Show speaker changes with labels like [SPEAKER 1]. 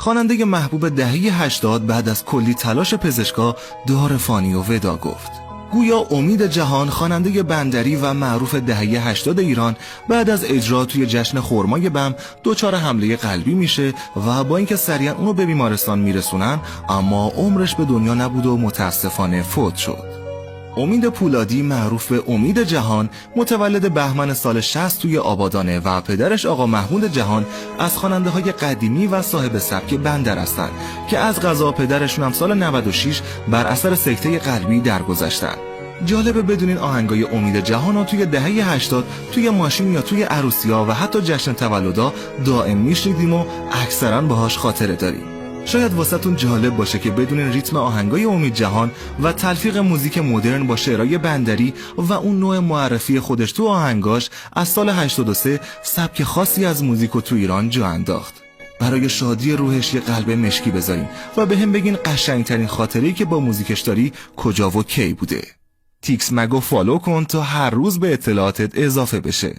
[SPEAKER 1] خواننده محبوب دهه 80 بعد از کلی تلاش پزشکا دار فانی و ودا گفت. گویا امید جهان، خواننده بندری و معروف دهه 80 ایران، بعد از اجرا توی جشن خرمای بم دچار حمله قلبی میشه و با اینکه سریعا اونو به بیمارستان میرسونن، اما عمرش به دنیا نبود و متاسفانه فوت شد. امید پولادی، معروف به امید جهان، متولد بهمن سال 60 توی آبادانه و پدرش آقا محمود جهان از خواننده‌های قدیمی و صاحب سبک بندر هستند که از قضا پدرشون هم سال 96 بر اثر سکته قلبی درگذشتن. جالبه بدونین آهنگای امید جهان رو توی دهه 80 توی ماشین یا توی عروسی‌ها و حتی جشن تولدها دائم میشنیدیم و اکثرا باهاش خاطره داریم. شاید واسهتون جالب باشه که بدونین ریتم آهنگای امید جهان و تلفیق موزیک مدرن با شعرهای بندری و اون نوع معرفی خودش تو آهنگاش از سال 83 سبک خاصی از موزیکو تو ایران جا انداخت. برای شادی روحش یه قلب مشکی بذارین و به هم بگین قشنگترین خاطره‌ای که با موزیکش داری کجا و کی بوده. تیکس مگو فالو کن تا هر روز به اطلاعاتت اضافه بشه.